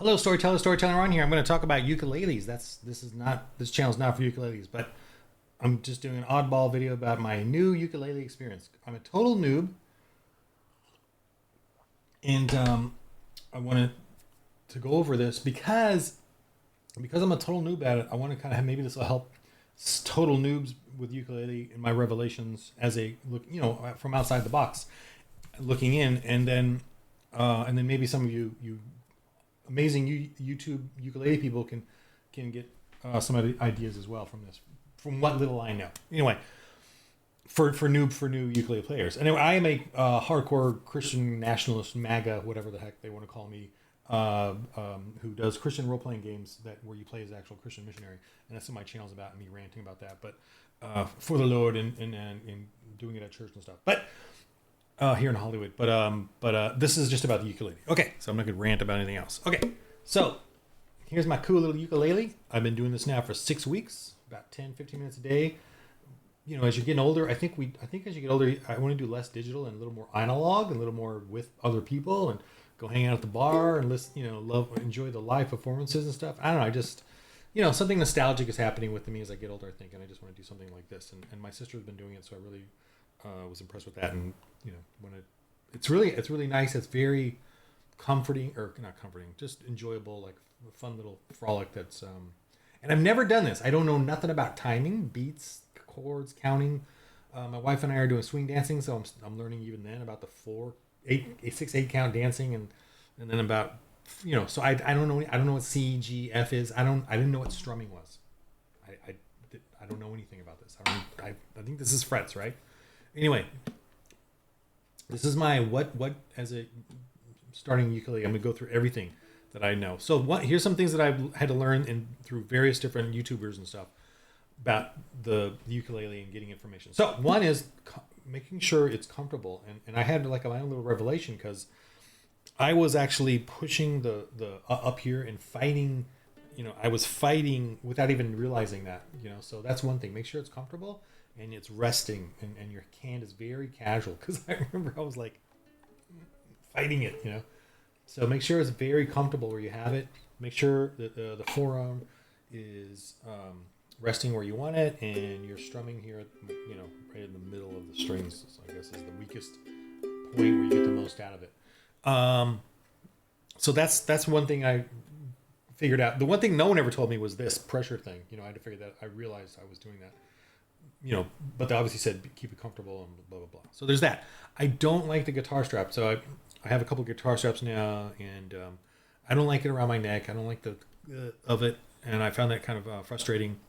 Hello, storyteller on here. I'm going to talk about ukuleles. This channel's not for ukuleles, but I'm just doing an oddball video about my new ukulele experience. I'm a total noob, and I wanted to go over this because I'm a total noob at it. I want to kind of maybe this will help total noobs with ukulele in my revelations as a look, from outside the box, looking in, and then maybe some of you amazing YouTube ukulele people can get some of the ideas as well from this, from what little I know. Anyway, for new ukulele players. Anyway, I am a hardcore Christian nationalist, MAGA, whatever the heck they want to call me, who does Christian role playing games where you play as actual Christian missionary, and that's what my channel's about, me ranting about that. But for the Lord and doing it at church and stuff. But here in Hollywood, but this is just about the ukulele. Okay, so I'm not gonna rant about anything else. Okay, so here's my cool little ukulele. I've been doing this now for 6 weeks, about 10-15 minutes a day. As you're getting older, I think as you get older, I want to do less digital and a little more analog and a little more with other people and go hang out at the bar and listen, enjoy the live performances and stuff. I don't know, I just, something nostalgic is happening with me as I get older, I think, and I just want to do something like this. And my sister's been doing it, so I really was impressed with that. And it's really nice. It's very comforting, or not comforting, just enjoyable, like a fun little frolic. That's and I've never done this. I don't know nothing about timing, beats, chords, counting. My wife and I are doing swing dancing, so I'm learning even then about the 6/8 count dancing, and then about So I don't know what C, G, F is. I didn't know what strumming was. I don't know anything about this. I think this is frets, right? Anyway, this is my what as a starting ukulele. I'm gonna go through everything that I know. So here's some things that I've had to learn through various different YouTubers and stuff about the ukulele and getting information. So one is making sure it's comfortable, and I had like my own little revelation because I was actually pushing the up here and fighting. I was fighting without even realizing that. So that's one thing. Make sure it's comfortable and it's resting, and your hand is very casual, because I remember I was like fighting it. So make sure it's very comfortable where you have it. Make sure that the forearm is resting where you want it, and you're strumming here, right in the middle of the strings. So I guess is the weakest point where you get the most out of it. So that's one thing I figured out. The one thing no one ever told me was this pressure thing. I had to figure that. I realized I was doing that. But they obviously said keep it comfortable and blah blah blah. So there's that. I don't like the guitar strap. So I have a couple guitar straps now, and I don't like it around my neck. I don't like the of it, and I found that kind of frustrating.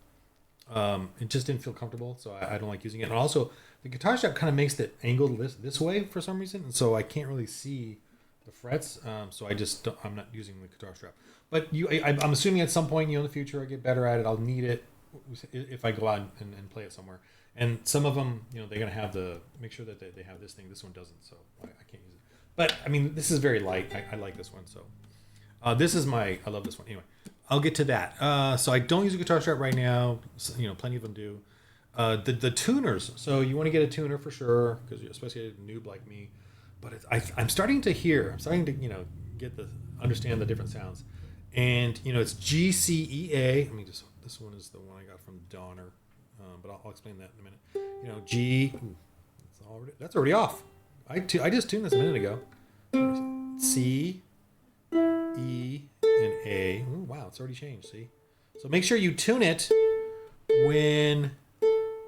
It just didn't feel comfortable, so I don't like using it. And also, the guitar strap kind of makes it angled this way for some reason, and so I can't really see the frets. So I'm not using the guitar strap. But I'm assuming at some point, in the future, I get better at it. I'll need it if I go out and play it somewhere. And some of them, they're gonna have make sure that they have this thing. This one doesn't, so I can't use it. But I mean, this is very light. I like this one. So this is I love this one. Anyway, I'll get to that. So I don't use a guitar strap right now. Plenty of them do. The tuners. So you want to get a tuner for sure, because especially a noob like me. But I'm starting to get understand the different sounds. And it's G, C, E, A. This one is the one I got from Donner, but I'll explain that in a minute. G. That's already off. I just tuned this a minute ago. C, E, and A. Ooh, wow, it's already changed. See, so make sure you tune it when.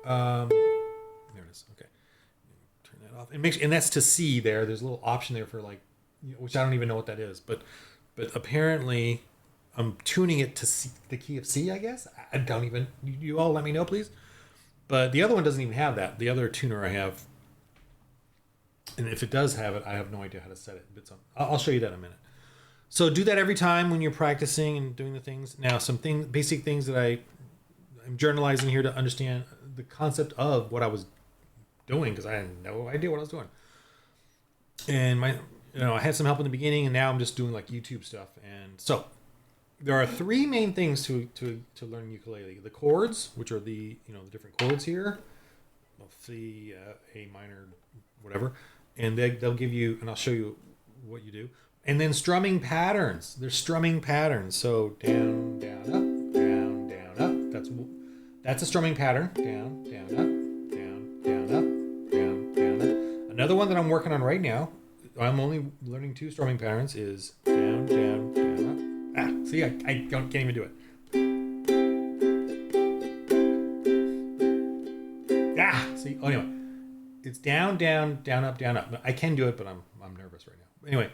There it is. Okay, turn that off, and that's to C. There's a little option there for which I don't even know what that is, but apparently I'm tuning it to C, the key of C. I guess I don't even. You all let me know, please. But the other one doesn't even have that. The other tuner I have. And if it does have it, I have no idea how to set it. But I'll show you that in a minute. So do that every time when you're practicing and doing the things. Now, basic things that I'm journalizing here to understand the concept of what I was doing, because I had no idea what I was doing. And I had some help in the beginning, and now I'm just doing like YouTube stuff. And so there are three main things to learn ukulele: the chords, which are the different chords here, C, A minor, whatever. And they'll give you, and I'll show you what you do. And then strumming patterns. There's strumming patterns. So down, down, up, down, down, up. That's a strumming pattern. Down, down, up, down, down, up, down, down, up. Another one that I'm working on right now, I'm only learning 2 strumming patterns, is down, down, down, up. Ah, see, I can't even do it. Ah, see, oh, anyway. It's down, down, down, up, down, up. I can do it, but I'm nervous right now. Anyway,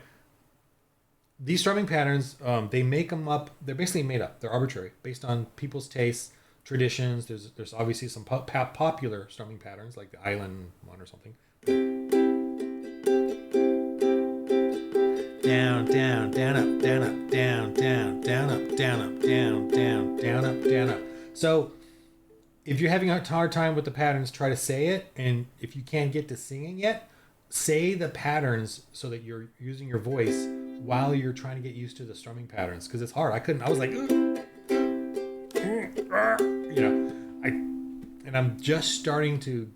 these strumming patterns, they make them up. They're basically made up. They're arbitrary, based on people's tastes, traditions. There's obviously some popular strumming patterns, like the island one or something. Down, down, down, up, down, up, down, down, down, up, down, up, down, down, down, up, down, up. So if you're having a hard time with the patterns, try to say it. And if you can't get to singing yet, say the patterns so that you're using your voice while you're trying to get used to the strumming patterns. Because it's hard. I was like, and I'm just starting to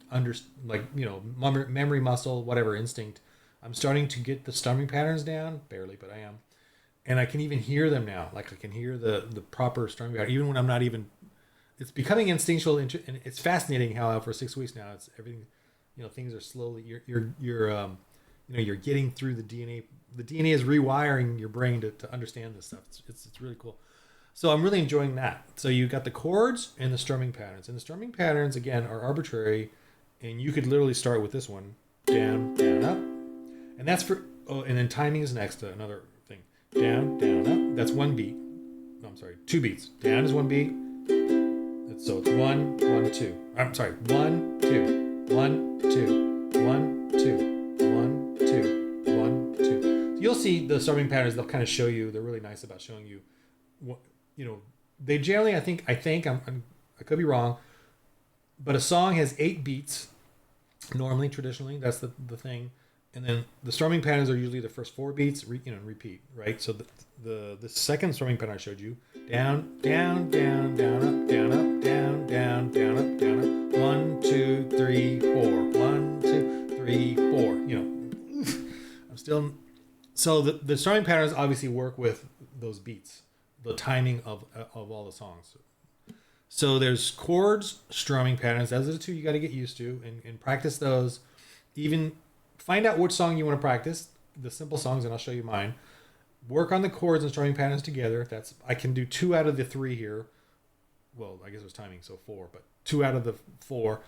memory muscle, whatever, instinct. I'm starting to get the strumming patterns down, barely, but I am. And I can even hear them now. Like I can hear the proper strumming pattern, even when I'm not even. It's becoming instinctual, and it's fascinating how for 6 weeks now it's everything. Things are slowly. You're getting through the DNA. The DNA is rewiring your brain to understand this stuff. It's really cool. So I'm really enjoying that. So you got the chords and the strumming patterns, and the strumming patterns again are arbitrary, and you could literally start with this one, down, down, up, and that's for. Oh, and then timing is next. Another thing, down, down, up. That's 1 beat. No, I'm sorry, 2 beats. Down is 1 beat. So it's 1, 1, 2. I'm sorry, 1, 2, 1, 2, 1, 2, 1, 2, 1, 2. So you'll see the strumming patterns. They'll kind of show you. They're really nice about showing you. What they generally. I think I could be wrong, but a song has 8 beats. Normally, traditionally, that's the thing. And then the strumming patterns are usually the first 4 beats, repeat, right? So the second strumming pattern I showed you, down, down, down, down, up, down, up, down, down, down, up, down, up, 1, 2, 3, 4, 1, 2, 3, 4. I'm still. So the strumming patterns obviously work with those beats, the timing of all the songs. So there's chords, strumming patterns. Those are the 2 you got to get used to and practice those. Even find out which song you want to practice, the simple songs, and I'll show you mine. Work on the chords and strumming patterns together. I can do 2 out of the 3 here. Well, I guess it was timing, so 4, but 2 out of the 4.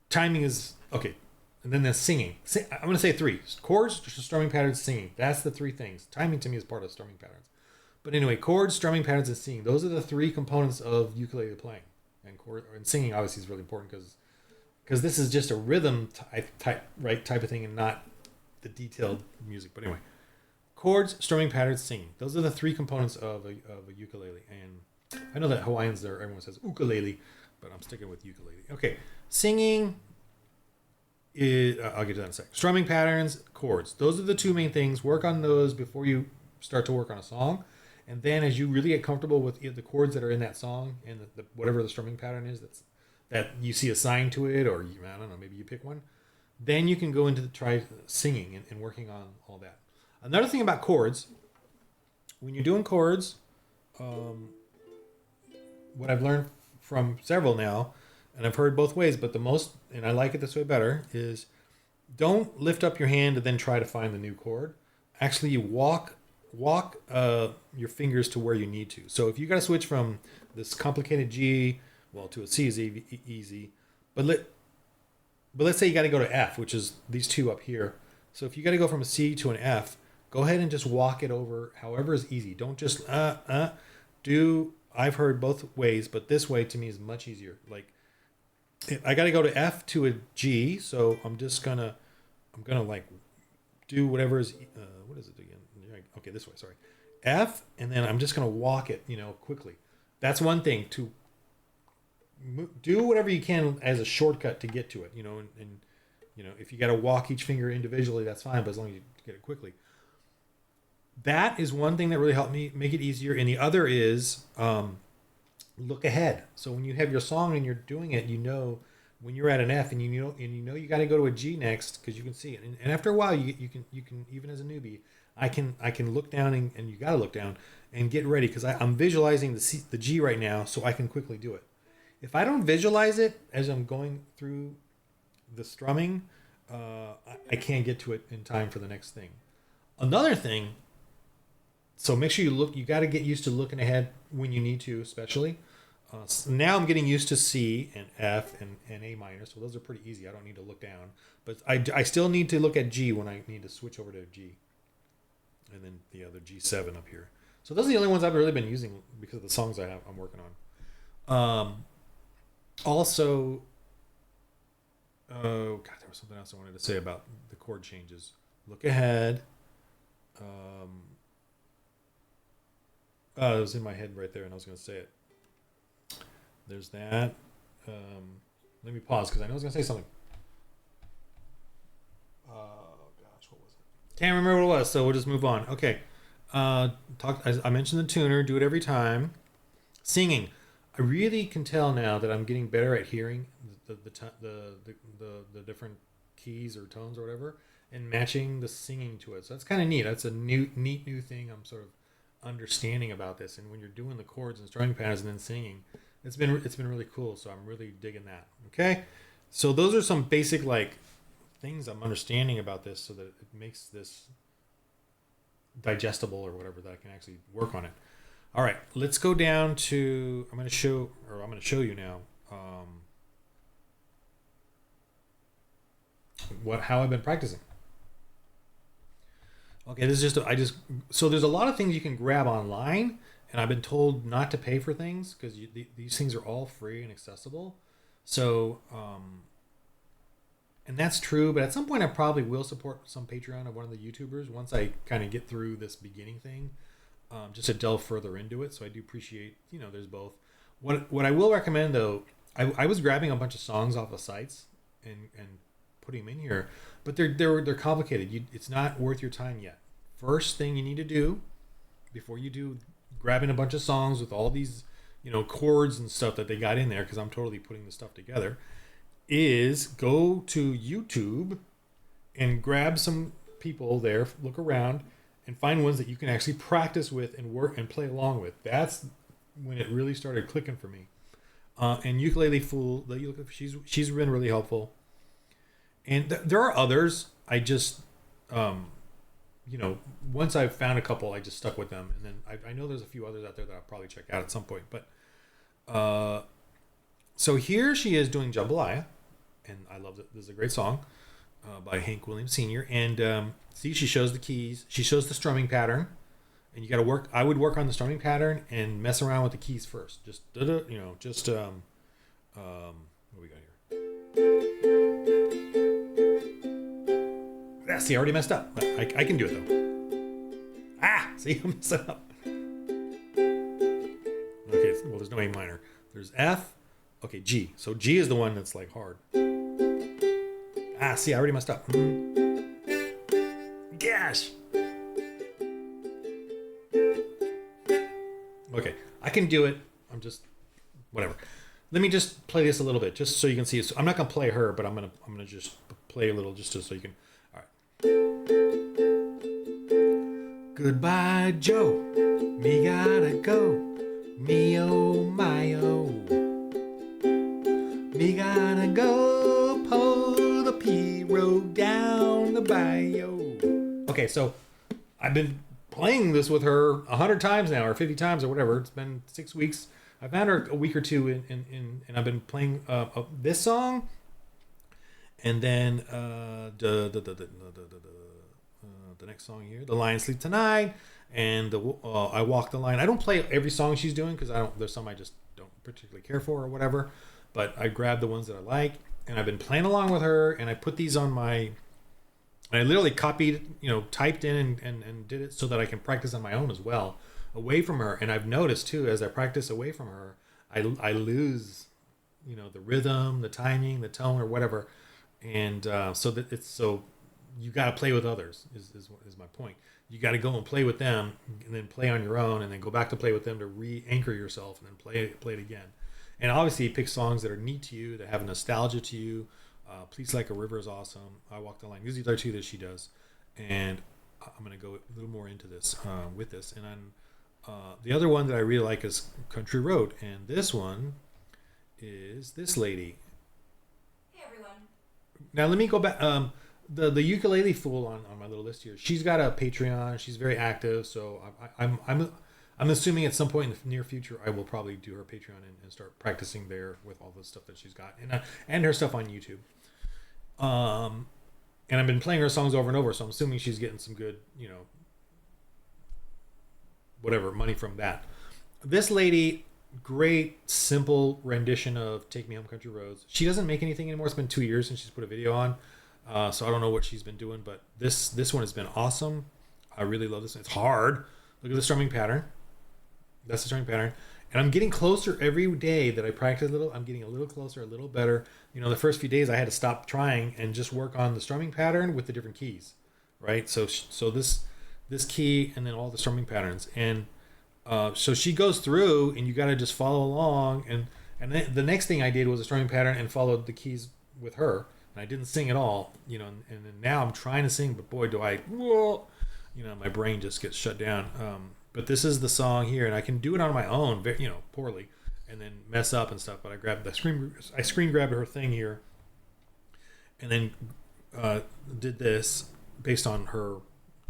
Timing is okay, and then there's singing. I'm going to say 3: chords, strumming patterns, singing. That's the 3 things. Timing to me is part of strumming patterns. But anyway, chords, strumming patterns, and singing. Those are the 3 components of ukulele playing, and singing obviously is really important because this is just a rhythm type of thing, and not the detailed music. But anyway, chords, strumming patterns, singing. Those are the 3 components of a ukulele. And I know that Hawaiians everyone says ukulele, but I'm sticking with ukulele. Okay, singing. I'll get to that in a sec. Strumming patterns, chords. Those are the 2 main things. Work on those before you start to work on a song. And then as you really get comfortable with the chords that are in that song and whatever the strumming pattern is that you see assigned to it, or I don't know, maybe you pick one, then you can go into try singing and working on all that. Another thing about chords, when you're doing chords, what I've learned from several now, and I've heard both ways, but the most, and I like it this way better, is don't lift up your hand and then try to find the new chord. Actually, you walk your fingers to where you need to. So if you got to switch from this complicated G, to a C is easy, but let's say you got to go to F, which is these 2 up here. So if you got to go from a C to an F, go ahead and just walk it over however is easy. Don't just do. I've heard both ways, but this way to me is much easier. Like I got to go to F to a G, so I'm gonna like do whatever is what is it again? Okay, this way. Sorry, F, and then I'm just gonna walk it, quickly. That's one thing, to do whatever you can as a shortcut to get to it, and if you got to walk each finger individually, that's fine, but as long as you get it quickly. That is one thing that really helped me make it easier. And the other is look ahead. So when you have your song and you're doing it, when you're at an F and you know you got to go to a G next because you can see it, and after a while you can even as a newbie, I can look down and you got to look down and get ready because I'm visualizing the G right now so I can quickly do it. If I don't visualize it as I'm going through the strumming, I can't get to it in time for the next thing. Another thing, so make sure you look. You got to get used to looking ahead when you need to, especially. So now I'm getting used to C and F and A minor, so those are pretty easy. I don't need to look down, but I still need to look at G when I need to switch over to G, and then the other G7 up here. So those are the only ones I've really been using because of the songs I'm working on. Also, oh god, there was something else I wanted to say about the chord changes. Look ahead. It was in my head right there, and I was going to say it. There's that. Let me pause because I know I was going to say something. Oh gosh, what was it? Can't remember what it was, so we'll just move on. Okay. I mentioned the tuner. Do it every time. Singing. I really can tell now that I'm getting better at hearing the different keys or tones or whatever, and matching the singing to it. So that's kind of neat. That's a neat new thing I'm sort of understanding about this. And when you're doing the chords and strumming patterns and then singing, it's been really cool. So I'm really digging that. Okay, so those are some basic like things I'm understanding about this, so that it makes this digestible or whatever, that I can actually work on it. All right, let's go down to. I'm going to show you now how I've been practicing. Okay, this is just so there's a lot of things you can grab online, and I've been told not to pay for things because these things are all free and accessible. So, and that's true, but at some point I probably will support some Patreon of one of the YouTubers once I kind of get through this beginning thing, just to delve further into it. So I do appreciate, there's both. What I will recommend though, I was grabbing a bunch of songs off of sites and putting them in here, but they're complicated. It's not worth your time yet. First thing you need to do before you do grabbing a bunch of songs with all these chords and stuff that they got in there, because I'm totally putting this stuff together, is go to YouTube and grab some people there, look around and find ones that you can actually practice with and work and play along with. That's when it really started clicking for me. And Ukulele Fool, she's been really helpful. And there are others. I just, once I've found a couple, I just stuck with them. And then I know there's a few others out there that I'll probably check out at some point. But so here she is doing Jambalaya. And I love it. This is a great song by Hank Williams Sr. And see, she shows the keys. She shows the strumming pattern. And you got to work. I would work on the strumming pattern and mess around with the keys first. Just, what do we got here? See, I already messed up. I can do it though. See, I'm messing up. Okay, well, there's no A minor. There's F. Okay, G. So G is the one that's like hard. See, I already messed up. Gosh. Okay, I can do it. I'm just whatever. Let me just play this a little bit, just so you can see. So I'm not gonna play her, but I'm gonna just play a little, just so you can. All right. Goodbye, Joe. Me gotta go. Me oh my oh. Me gotta go. Pull the P road down the bayou. Okay, so I've been playing this with her 100 times now, or 50 times, or whatever. It's been 6 weeks. I've had her a week or two and I've been playing this song, and then the next song here, The Lion Sleep Tonight, and I Walk the Line. I don't play every song she's doing because there's some I just don't particularly care for or whatever, but I grab the ones that I like, and I've been playing along with her, and I put these on I literally copied, typed in and did it so that I can practice on my own as well, away from her. And I've noticed too, as I practice away from her, I lose, the rhythm, the timing, the tone, or whatever. And so you got to play with others is my point. You got to go and play with them, and then play on your own, and then go back to play with them to re-anchor yourself, and then play it again. And obviously, pick songs that are neat to you, that have nostalgia to you. Please Like a River is awesome. I Walk the Line. These are the two that she does, and I'm gonna go a little more into this with this. And then the other one that I really like is Country Road, and this one is this lady. Hey everyone. Now let me go back. The ukulele fool on my little list here. She's got a Patreon. She's very active. So I'm assuming at some point in the near future I will probably do her Patreon and start practicing there with all the stuff that she's got and her stuff on YouTube. And I've been playing her songs over and over, so I'm assuming she's getting some good, whatever money from that. This lady, great simple rendition of "Take Me Home, Country Roads." She doesn't make anything anymore. It's been 2 years since she's put a video on, so I don't know what she's been doing, but this one has been awesome. I really love this one. It's hard. Look at the strumming pattern. That's the strumming pattern. And I'm getting closer every day that I practice a little. I'm getting a little closer, a little better. The first few days I had to stop trying and just work on the strumming pattern with the different keys, right? So this key and then all the strumming patterns. And so she goes through and you got to just follow along. And then the next thing I did was a strumming pattern and followed the keys with her. And I didn't sing at all, and then now I'm trying to sing, but boy, do I, my brain just gets shut down. But this is the song here, and I can do it on my own, poorly, and then mess up and stuff. But I screen grabbed her thing here, and then did this based on her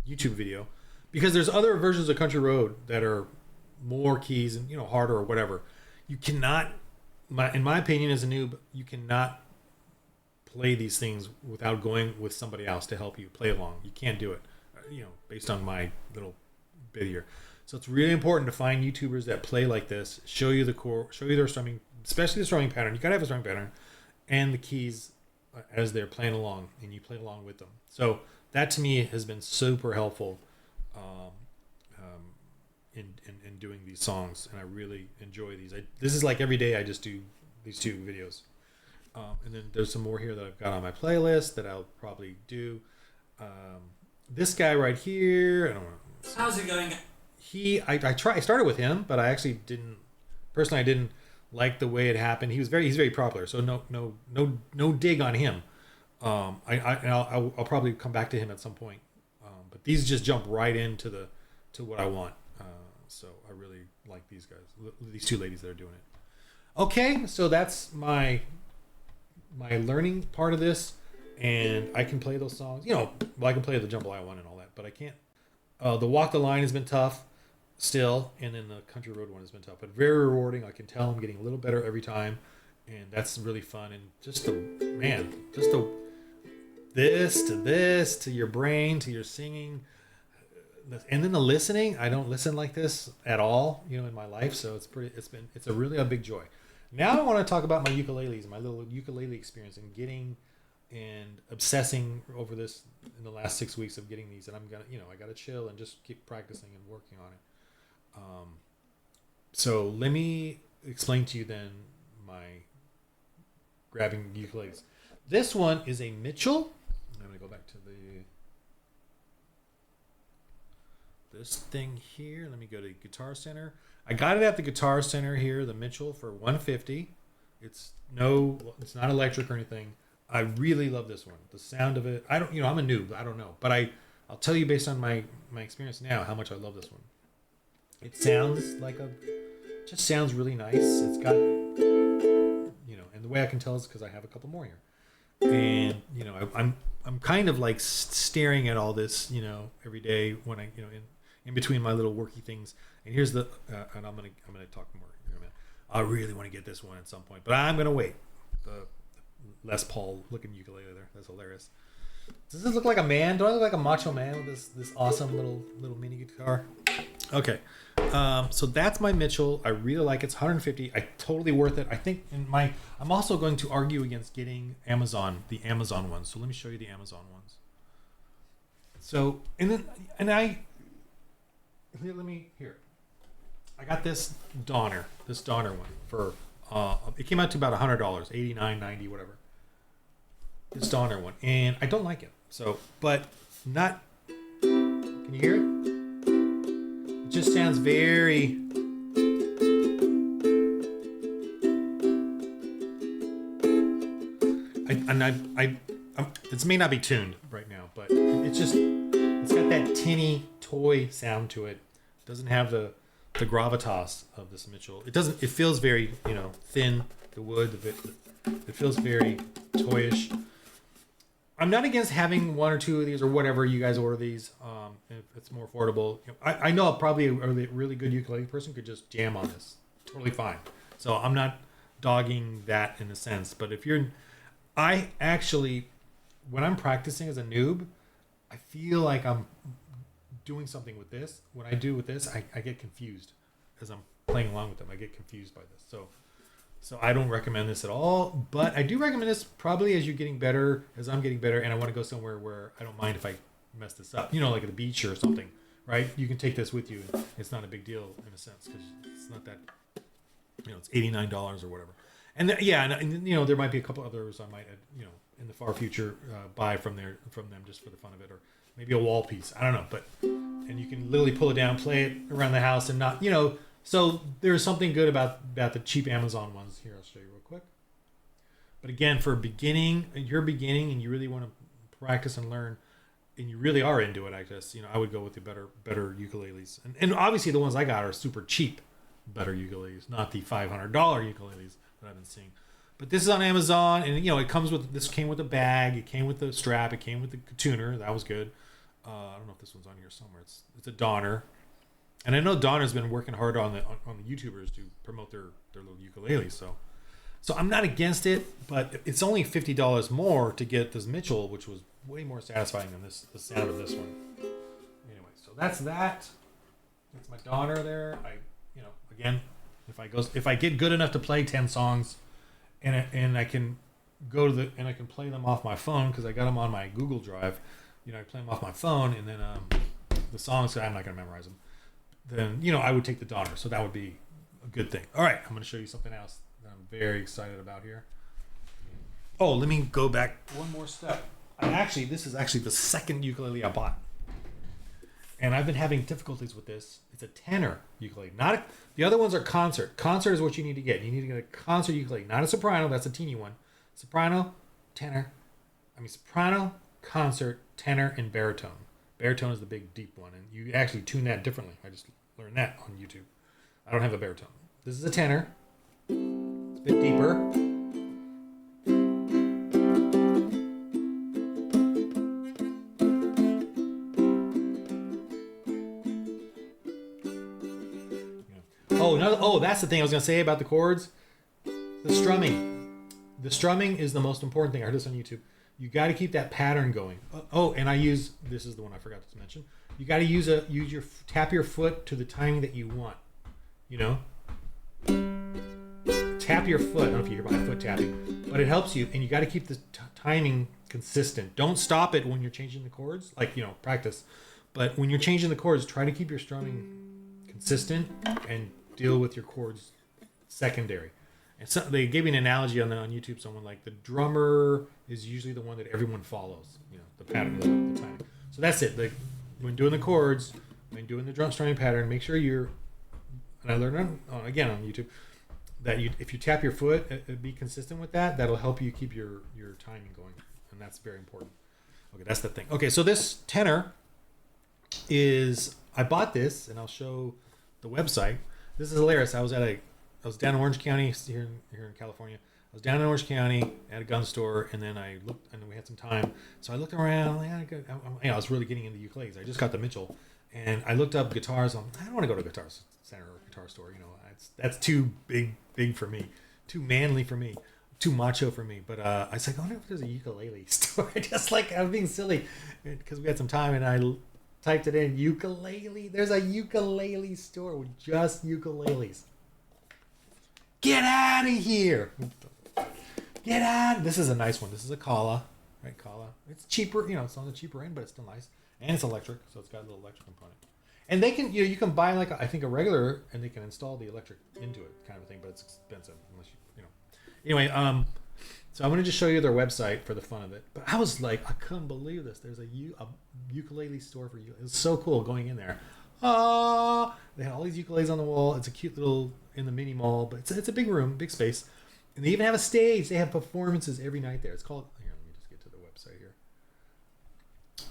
YouTube video, because there's other versions of Country Road that are more keys and harder or whatever. You cannot, in my opinion, as a noob, you cannot play these things without going with somebody else to help you play along. You can't do it, based on my little bit here. So it's really important to find YouTubers that play like this, show you the core, show you their strumming, especially the strumming pattern. You gotta have a strumming pattern and the keys as they're playing along, and you play along with them. So that to me has been super helpful in doing these songs, and I really enjoy these. This is like every day I just do these 2 videos. And then there's some more here that I've got on my playlist that I'll probably do. This guy right here, I don't know. How's it going? I started with him, but I actually I didn't like the way it happened. He's very popular, so no dig on him. I'll probably come back to him at some point. But these just jump right into to what I want. So I really like these guys, these 2 ladies that are doing it. Okay, so that's my learning part of this, and I can play those songs. I can play the Jambalaya one and all that, but I can't. The Walk the Line has been tough still, and then the Country Road one has been tough, but very rewarding. I can tell I'm getting a little better every time, and that's really fun. And just this to your brain, to your singing, and then the listening. I don't listen like this at all, in my life, so it's a really big joy. Now I want to talk about my ukuleles, my little ukulele experience, and getting and obsessing over this in the last 6 weeks of getting these. And I'm gonna, I gotta chill and just keep practicing and working on it. So let me explain to you then my grabbing ukuleles. This one is a Mitchell. I'm gonna go back to this thing here. Let me go to Guitar Center. I got it at the Guitar Center here, the Mitchell, for $150. It's not electric or anything. I really love this one. The sound of it. I'm a noob. I don't know, but I'll tell you based on my experience now how much I love this one. It sounds just sounds really nice. It's got, and the way I can tell is because I have a couple more here, and I'm kind of like staring at all this, every day when I, in between my little worky things. And here's and I'm gonna talk more in a minute. I really want to get this one at some point, but I'm gonna wait. The Les Paul looking ukulele there. That's hilarious. Does this look like a man? Do I look like a macho man with this awesome little mini guitar? Okay. So that's my Mitchell. I really like it. It's $150. Totally worth it. I think I'm also going to argue against getting the Amazon ones. So let me show you the Amazon ones. So here. I got this Donner one for it came out to about $100, $89, $90, whatever. This Donner one, and I don't like it. So, but not. Can you hear it? It just sounds very. This may not be tuned right now, but it's got that tinny toy sound to it. It doesn't have the gravitas of this Mitchell. It doesn't. It feels very thin. The wood, it feels very toyish. I'm not against having one or two of these or whatever you guys order these. If it's more affordable, I know probably a really good ukulele person could just jam on this, totally fine. So I'm not dogging that in a sense, but I actually, when I'm practicing as a noob, I feel like I'm doing something with this. When I do with this, I get confused as I'm playing along with them. I get confused by this. So I don't recommend this at all, but I do recommend this probably as you're getting better, as I'm getting better, and I want to go somewhere where I don't mind if I mess this up, like at the beach or something, right? You can take this with you, and it's not a big deal in a sense because it's not that, it's $89 or whatever. And there might be a couple others I might, in the far future buy from them just for the fun of it, or maybe a wall piece. I don't know, and you can literally pull it down, play it around the house, and not, So there's something good about the cheap Amazon ones. Here, I'll show you real quick. But again, for you're beginning and you really want to practice and learn, and you really are into it, I guess, I would go with the better ukuleles. And obviously the ones I got are super cheap, better ukuleles, not the $500 ukuleles that I've been seeing. But this is on Amazon, and this came with a bag, it came with the strap, it came with the tuner. That was good. I don't know if this one's on here somewhere. It's a Donner. And I know Donner's been working hard on the YouTubers to promote their little ukuleles. So I'm not against it, but it's only $50 more to get this Mitchell, which was way more satisfying than the sound of this one. Anyway, so that's that. That's my Donner there. Again, if I get good enough to play 10 songs, and I can I can play them off my phone because I got them on my Google Drive. I play them off my phone, and then the songs, I'm not gonna memorize them. Then I would take the Donner, so that would be a good thing. All right, I'm going to show you something else that I'm very excited about here. Oh, let me go back one more step. This is actually the second ukulele I bought, and I've been having difficulties with this. It's a tenor ukulele, the other ones are concert. Concert is what you need to get. You need to get a concert ukulele, not a soprano. That's a teeny one. Soprano, concert, tenor, and baritone. Baritone is the big, deep one, and you actually tune that differently. I just learned that on YouTube. I don't have a baritone. This is a tenor. It's a bit deeper. That's the thing I was going to say about the chords. The strumming. The strumming is the most important thing. I heard this on YouTube. You got to keep that pattern going. And this is the one I forgot to mention. You got to tap your foot to the timing that you want. Tap your foot. I don't know if you hear my foot tapping, but it helps you. And you got to keep the timing consistent. Don't stop it when you're changing the chords, practice. But when you're changing the chords, try to keep your strumming consistent and deal with your chords secondary. And so they gave me an analogy on YouTube. Someone like the drummer is usually the one that everyone follows. The pattern, the timing. So that's it. When doing the chords, when doing the drum strumming pattern, make sure and I learned again on YouTube that if you tap your foot, be consistent with that. That'll help you keep your timing going, and that's very important. Okay, that's the thing. Okay, so this tenor I bought this, and I'll show the website. This is hilarious. I was down in Orange County here in California. I was down in Orange County at a gun store, and then I looked, and we had some time. So I looked around. I was really getting into ukuleles. I just got the Mitchell, and I looked up guitars. I don't want to go to a guitar center or a guitar store. That's too big for me, too manly for me, too macho for me. But I was like, I wonder if there's a ukulele store. I was being silly because we had some time, and I typed it in, ukulele. There's a ukulele store with just ukuleles. Get out of here. Get out. This is a nice one. This is a Kala. Right, Kala. It's cheaper. It's on the cheaper end, but it's still nice. And it's electric, so it's got a little electric component. And they can, you can buy a regular, and they can install the electric into it kind of thing, but it's expensive unless Anyway, so I'm going to just show you their website for the fun of it. But I was like, I couldn't believe this. There's a ukulele store for you. It's so cool going in there. They had all these ukuleles on the wall. It's a cute little in the mini mall, but it's a big room, big space, and they even have a stage. They have performances every night there. It's called. Here,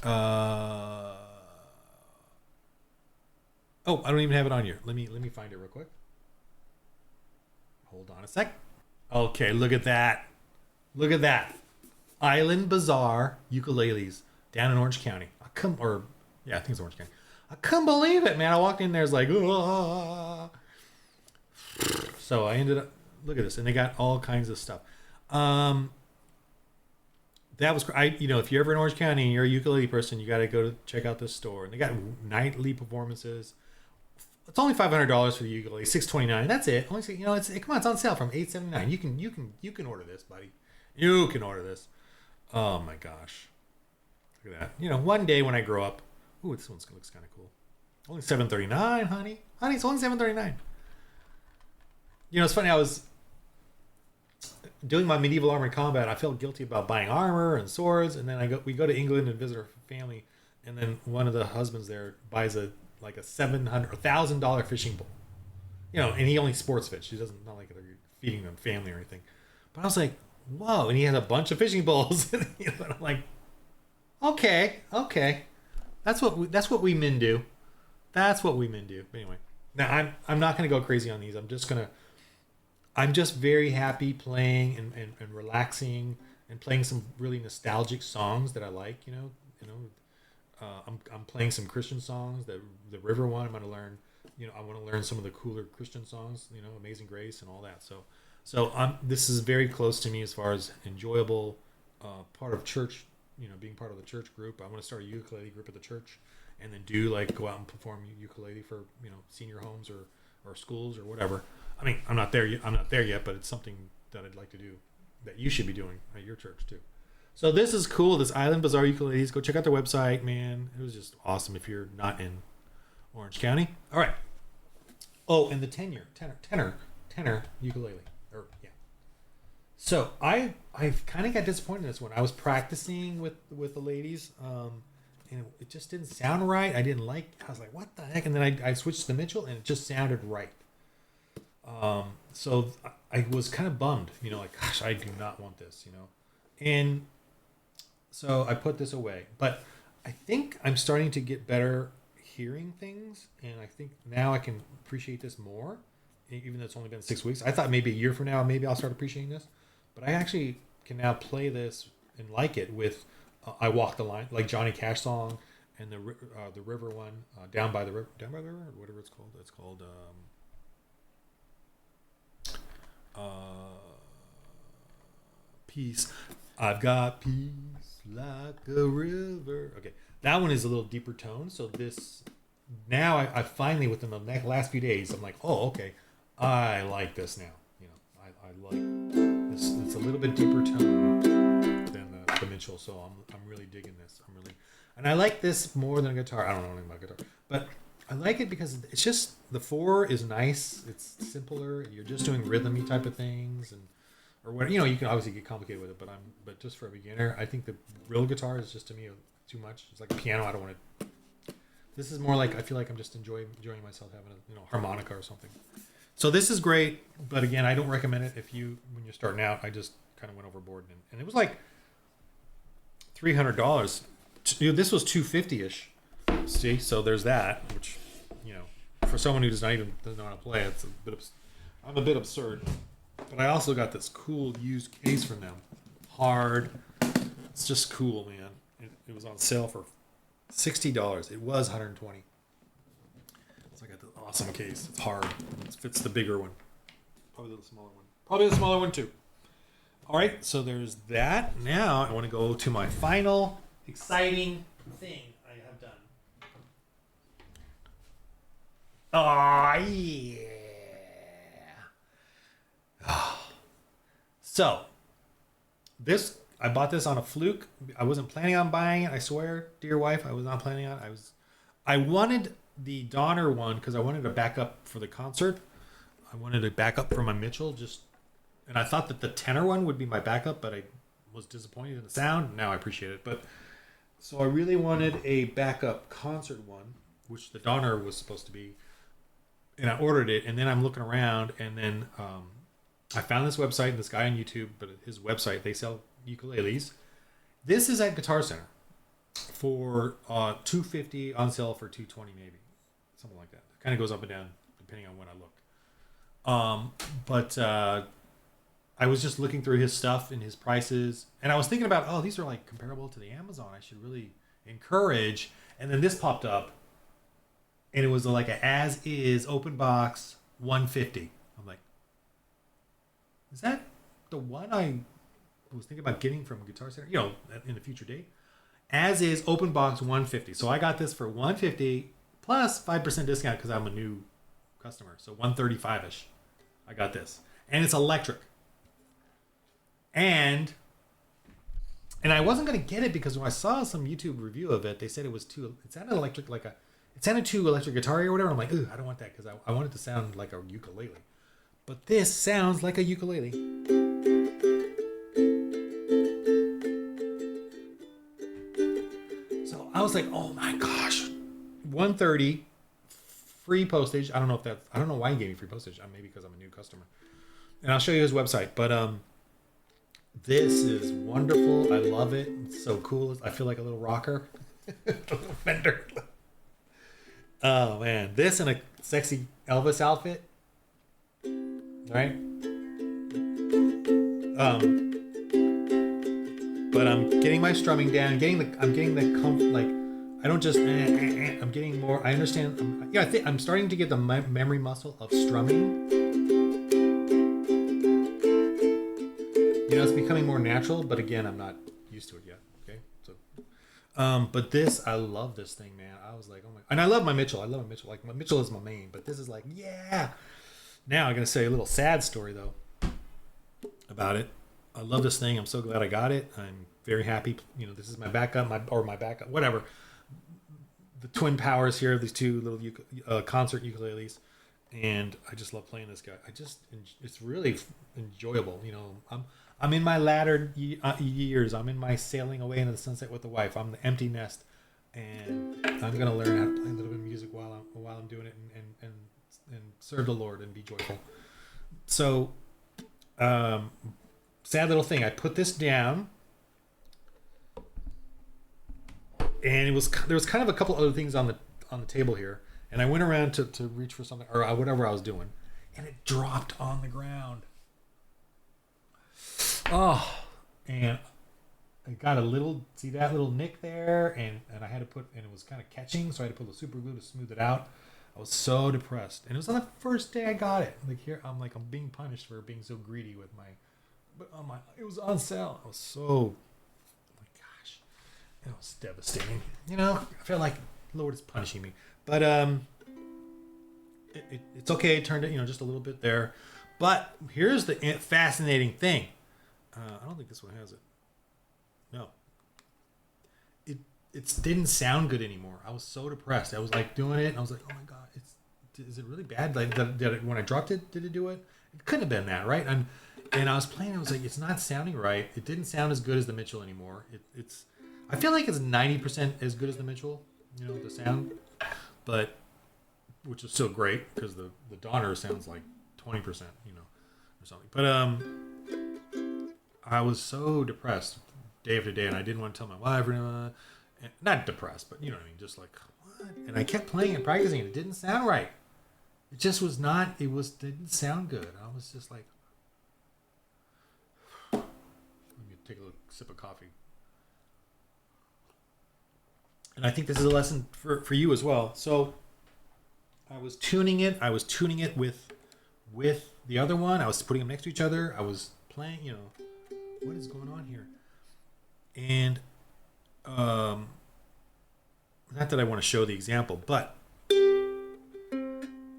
Uh, oh, I don't even have it on here. Let me find it real quick. Hold on a sec. Okay, look at that. Look at that. Island Bazaar ukuleles down in Orange County. I think it's Orange County. I couldn't believe it, man. I walked in there, it's like, "Ah." So I ended up, look at this, and they got all kinds of stuff. That was, if you're ever in Orange County and you're a ukulele person, you got to go to check out this store. And they got nightly performances. It's only $500 for the ukulele, $629. That's it. Only, it's on sale from $879. You can order this, buddy. You can order this. Oh my gosh, look at that. One day when I grow up, ooh, this one looks kind of cool. Only $739, honey. It's only $739. It's funny. I was doing my medieval armored combat. I felt guilty about buying armor and swords, and then we go to England and visit our family, and then one of the husbands there buys a $700 or $1,000 fishing bowl. And he only sports fish. He doesn't, not like they're feeding them family or anything. But I was like, whoa! And he has a bunch of fishing bowls. And I'm like, okay, that's what we men do. That's what we men do. But anyway, now I'm not gonna go crazy on these. I'm just very happy playing and relaxing and playing some really nostalgic songs that I like. I'm playing some Christian songs. The River one I'm gonna learn. I want to learn some of the cooler Christian songs. Amazing Grace and all that. So this is very close to me as far as enjoyable part of church. Being part of the church group. I want to start a ukulele group at the church, and then go out and perform ukulele for senior homes or schools or whatever. I mean, I'm not there yet, but it's something that I'd like to do that you should be doing at your church too. So this is cool. This Island Bazaar ukuleles. Go check out their website, man. It was just awesome if you're not in Orange County. All right. Oh, and the tenor ukulele. So I kind of got disappointed in this one. I was practicing with the ladies, and it just didn't sound right. I was like, what the heck? And then I switched to the Mitchell, and it just sounded right. So I was kind of bummed, gosh, I do not want this, and so I put this away, but I think I'm starting to get better hearing things. And I think now I can appreciate this more, even though it's only been 6 weeks. I thought maybe a year from now, maybe I'll start appreciating this, but I actually can now play this and like it with, I Walk the Line, like Johnny Cash song, and the River one, Down by the River, or whatever it's called. It's called, peace. I've got peace like a river. Okay, that one is a little deeper tone. So this now I finally, within the last few days, I'm like, oh, okay, I like this now. I like this. It's a little bit deeper tone than the Mitchell. So I'm really digging this. And I like this more than a guitar. I don't know anything about guitar, but I like it because it's just, the 4 is nice. It's simpler. You're just doing rhythmy type of things, or what, you can obviously get complicated with it, but just for a beginner, I think the real guitar is just, to me, too much. It's like a piano. I don't want to. This is more like, I feel like I'm just enjoying myself having a harmonica or something. So this is great, but again, I don't recommend it when you're starting out. I just kind of went overboard, and it was like $300. This was $250-ish. See, so there's that, which, for someone who doesn't know how to play, I'm a bit absurd. But I also got this cool used case from them. Hard. It's just cool, man. It was on sale for $60. It was $120. So I got this awesome case. It's hard. It fits the bigger one. Probably the smaller one. Probably the smaller one too. All right, so there's that. Now I want to go to my final exciting thing I have done. Oh, yeah. So, I bought this on a fluke. I wasn't planning on buying it. I swear, dear wife, I was not planning on it. I wanted the Donner one because I wanted a backup for the concert. I wanted a backup for my Mitchell, and I thought that the tenor one would be my backup, but I was disappointed in the sound. Now I appreciate it. But so I really wanted a backup concert one, which the Donner was supposed to be, and I ordered it. And then I'm looking around, and then I found this website and this guy on YouTube, but his website, they sell ukuleles. This is at Guitar Center. for $250 on sale for $220 maybe, something like that. It kind of goes up and down depending on when I look. But I was just looking through his stuff and his prices, and I was thinking about, oh, these are like comparable to the Amazon. I should really encourage. And then this popped up, and it was like a as is open box $150. I'm like, is that the one I was thinking about getting from Guitar Center? You know, in a future date. As is open box $150. So I got this for $150 plus 5% discount because I'm a new customer. So $135ish. I got this, and it's electric. And I wasn't gonna get it because when I saw some YouTube review of it, they said it sounded electric, it sounded too electric guitar or whatever. I'm like, ooh, I don't want that because I want it to sound like a ukulele. But this sounds like a ukulele. So I was like, oh my gosh, $130, free postage. I don't know why he gave me free postage. Maybe because I'm a new customer. And I'll show you his website. But this is wonderful. I love it. It's so cool. I feel like a little rocker. A little Fender. Oh man, this and a sexy Elvis outfit. Right? But I'm getting my strumming down. I'm getting the comfort. Like, I don't just. I'm getting more. I understand. I think I'm starting to get the memory muscle of strumming. You know, it's becoming more natural. But again, I'm not used to it yet. Okay, so. But this, I love this thing, man. I was like, oh my. And I love my Mitchell. Like, my Mitchell is my main. But this is like, yeah. Now I'm gonna say a little sad story though about it. I love this thing. I'm so glad I got it. I'm very happy. You know, this is my backup, whatever. The twin powers here of these two little concert ukuleles, and I just love playing this guy. It's really enjoyable. You know, I'm in my latter years. I'm in my sailing away into the sunset with the wife. I'm the empty nest, and I'm gonna learn how to play a little bit of music while I'm doing it, and serve the Lord and be joyful. So, sad little thing. I put this down, and there was kind of a couple other things on the table here, and I went around to reach for something or whatever I was doing, and it dropped on the ground. Oh, and I got see that little nick there, and I had to and it was kind of catching, so I had to put the super glue to smooth it out. I was so depressed, and it was on the first day I got it. Like here, I'm being punished for being so greedy with it was on sale. I was so, oh my gosh, it was devastating. You know, I felt like the Lord is punishing me, but it's okay. It turned it, just a little bit there, but here's the fascinating thing. I don't think this one has it. No. It didn't sound good anymore. I was so depressed. I was like doing it, and I was like, oh my god, is it really bad? Like, when I dropped it, did it do it? It couldn't have been that, right? And I was playing. I was like, it's not sounding right. It didn't sound as good as the Mitchell anymore. I feel like it's 90% as good as the Mitchell, the sound, but which is still great because the Donner sounds like 20%, or something. But I was so depressed day after day, and I didn't want to tell my wife. Not depressed, but you know what I mean. Just like, what? And I kept playing and practicing, and it didn't sound right. It just was not. Didn't sound good. I was just like, let me take a little sip of coffee. And I think this is a lesson for you as well. So I was tuning it. With the other one. I was putting them next to each other. I was playing. What is going on here? And not that I want to show the example, but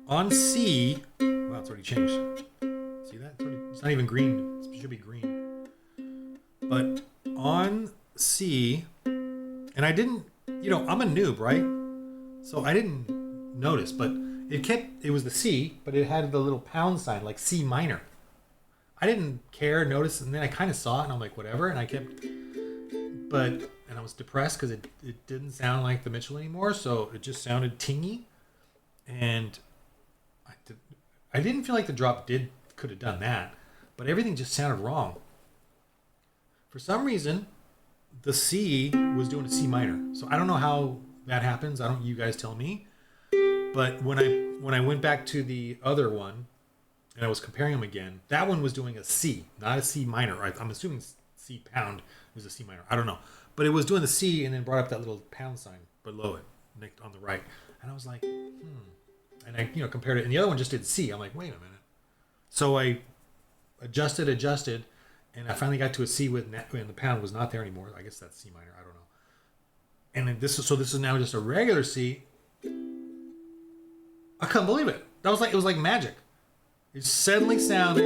on C, wow, it's already changed. See that? It's not even green. It should be green. But on C, and I didn't, I'm a noob, right? So I didn't notice, but it was the C, but it had the little pound sign, like C minor. I didn't notice, and then I kind of saw it, and I'm like, whatever, and I kept, and I was depressed because it didn't sound like the Mitchell anymore, so it just sounded tingy, and I didn't feel like the drop could have done that, but everything just sounded wrong. For some reason, the C was doing a C minor. So I don't know how that happens. I don't. You guys tell me. But when I went back to the other one and I was comparing them again, that one was doing a C, not a C minor. I'm assuming C pound was a C minor. I don't know, but it was doing the C and then brought up that little pound sign below it, on the right. And I was like, And I compared it, and the other one just did C. I'm like, wait a minute. So I adjusted, and I finally got to a C and the pound was not there anymore. I guess that's C minor. I don't know. And then this is now just a regular C. I couldn't believe it. It was like magic. It suddenly sounded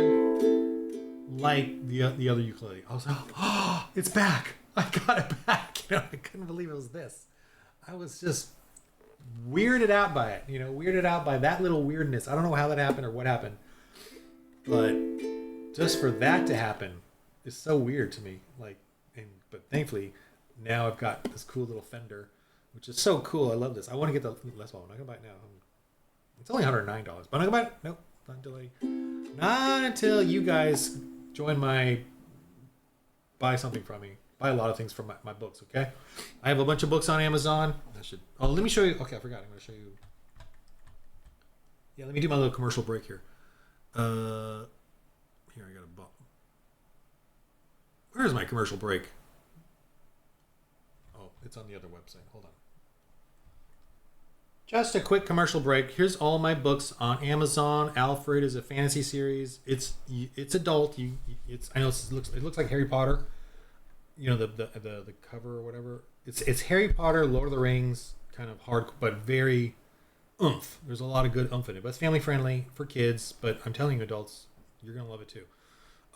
like the other ukulele. I was like, oh, it's back. I got it back. I couldn't believe it was this. I was just weirded out by it. Weirded out by that little weirdness. I don't know how that happened or what happened, but just for that to happen is so weird to me. But thankfully, now I've got this cool little Fender, which is so cool. I love this. I want to get the Les Paul. I'm not gonna buy it now. It's only $109, but I'm not gonna buy it. Nope, not until you guys join buy something from me. Buy a lot of things from my books. Okay, I have a bunch of books on Amazon. Let me show you. Okay, I forgot. I'm gonna show you. Yeah, let me do my little commercial break here. Here I got a book. Where's my commercial break? Oh, it's on the other website. Hold on. Just a quick commercial break. Here's all my books on Amazon. Alfred is a fantasy series. It's adult. I know it looks like Harry Potter. The cover or whatever. It's Harry Potter, Lord of the Rings, kind of hard, but very oomph. There's a lot of good oomph in it. But it's family friendly for kids. But I'm telling you, adults, you're gonna love it too.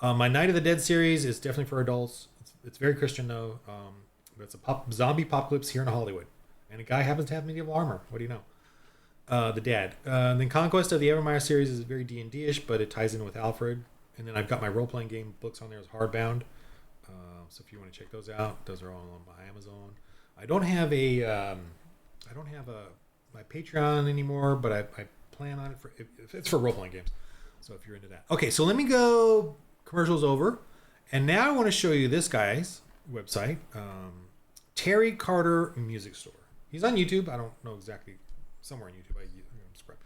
My Night of the Dead series is definitely for adults. It's very Christian though. But it's a zombie apocalypse here in Hollywood. And a guy happens to have medieval armor. What do you know? The dad. Then Conquest of the Evermire series is very D&D-ish, but it ties in with Alfred. And then I've got my role-playing game books on there as hardbound. So if you want to check those out, those are all on my Amazon. I don't have my Patreon anymore, but I plan on it it's for role-playing games. So if you're into that. Okay, so let me go. Commercials over. And now I want to show you this guy's website. Terry Carter Music Store. He's on YouTube. I don't know exactly. Somewhere on YouTube. I'm subscribed.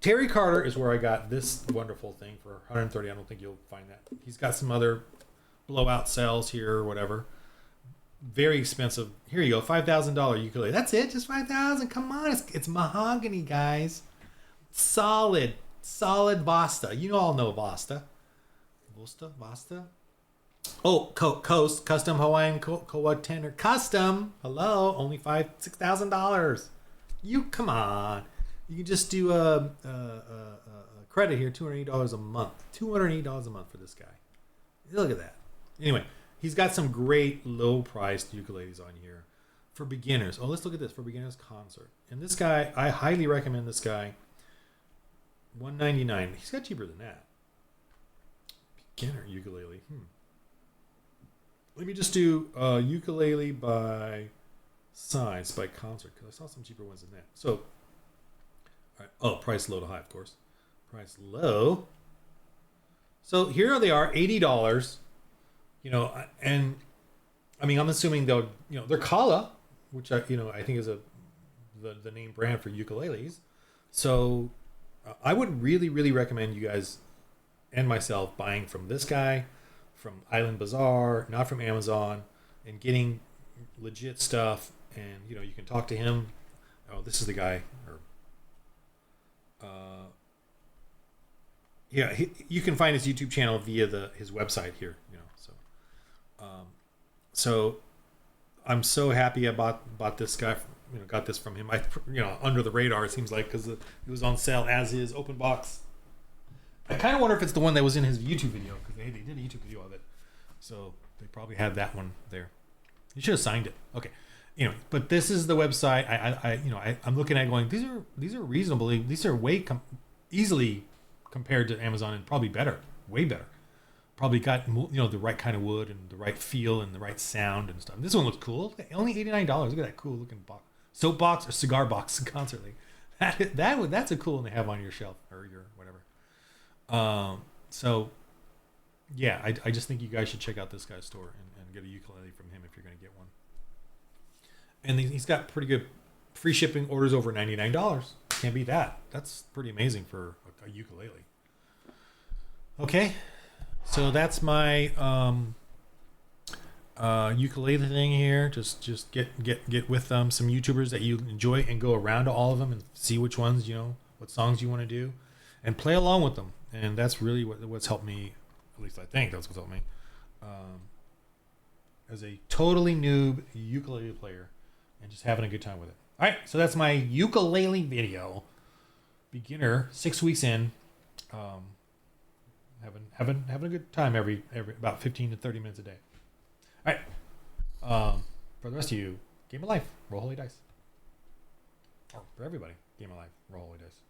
Terry Carter is where I got this wonderful thing for $130. I don't think you'll find that. He's got some other blowout sales here or whatever. Very expensive. Here you go. $5,000 ukulele. That's it. Just $5,000. Come on. It's mahogany, guys. Solid Vasta. You all know Vasta. Vasta. Oh, Coast Custom Hawaiian Koa Tenor Custom. Hello, only $6,000. You come on. You can just do a credit here, $208 a month. $208 a month for this guy. Look at that. Anyway, he's got some great low-priced ukuleles on here for beginners. Oh, let's look at this for beginners concert. And this guy, I highly recommend this guy. $199. He's got cheaper than that. Beginner ukulele. Let me just do ukulele by size by concert because I saw some cheaper ones than that. So, all right. Oh, price low to high, of course. Price low. So here they are, $80. And I mean, I'm assuming they're Kala, which I think is the name brand for ukuleles. So I would really, really recommend you guys and myself buying from this guy, from Island Bazaar, not from Amazon, and getting legit stuff. And you can talk to him. Oh, this is the guy. You can find his YouTube channel via his website here. So I'm so happy I bought this guy. Got this from him. Under the radar it seems like because it was on sale as is open box. I kind of wonder if it's the one that was in his YouTube video because they did a YouTube video of it, so they probably had that one there. You should have signed it. Okay, but this is the website. I'm looking at going. These are reasonably. These are easily compared to Amazon and probably better, way better. Probably got the right kind of wood and the right feel and the right sound and stuff. This one looks cool. Only $89. Look at that cool looking box, soapbox or cigar box concert league. That's a cool one to have on your shelf or your whatever. So yeah, I just think you guys should check out this guy's store and get a ukulele from him if you're going to get one. And he's got pretty good free shipping, orders over $99. Can't beat that. That's pretty amazing for a ukulele. Okay, so that's my ukulele thing here. Just get with some YouTubers that you enjoy and go around to all of them and see which ones, what songs you want to do, and play along with them. And that's really what's helped me. At least I think that's what's helped me. As a totally noob ukulele player, and just having a good time with it. All right, so that's my ukulele video. Beginner, 6 weeks in, having a good time every about 15 to 30 minutes a day. All right, for the rest of you, game of life, roll holy dice. Or for everybody, game of life, roll holy dice.